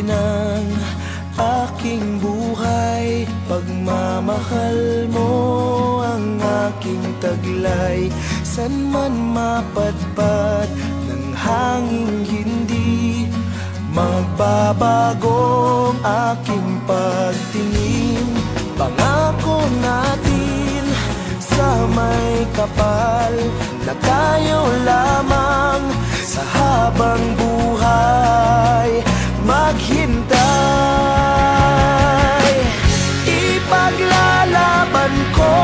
ng aking buhay. Pagmamahal mo ang aking taglay. San man mapadpad ng hanging hindi magbabagong aking pagtingin. Pangako natin sa may kapal na tayo lamang sa habang buhay maghintay. Ipaglalaban ko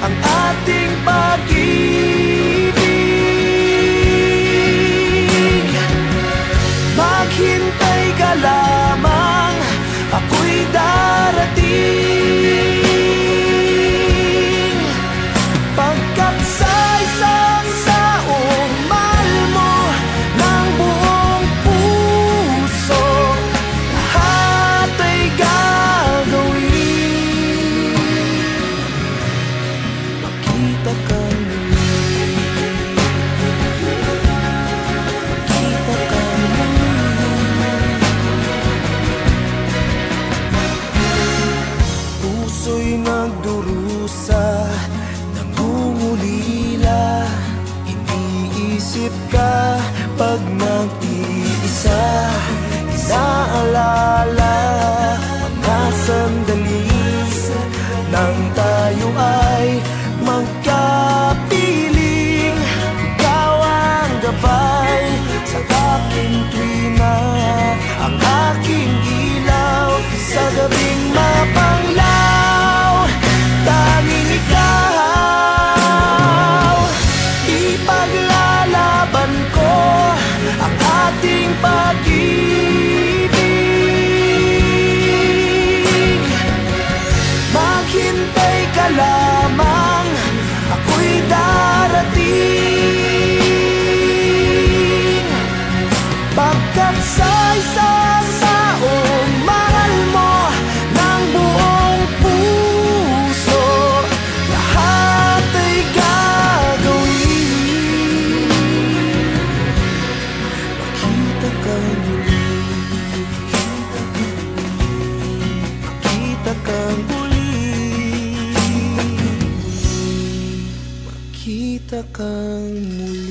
ang ating pag-ibig. Maghintay ka lamang, ako'y darating. Pagkat sa isang taong mahal mo ng buong puso, lahat ay gagawin. Makita ka muli, makita ka muli. Puso'y nagdurusa, nangungulila. Iniisip ka pag nag-iisa. Inaalala mga sandali nang tayo ay magkapiling. Ikaw ang gabay sa aking tuwina, ang aking ilaw sa gabing mapanglaw. Tanging ikaw, ipaglalaban ko ang ating pag-ibig. Maghintay ka lamang, ako'y darating. Pagkat sa isang taong mahal mo ng buong puso, lahat ay gagawin. Makita ka muli, makita ka muli, makita ka muli.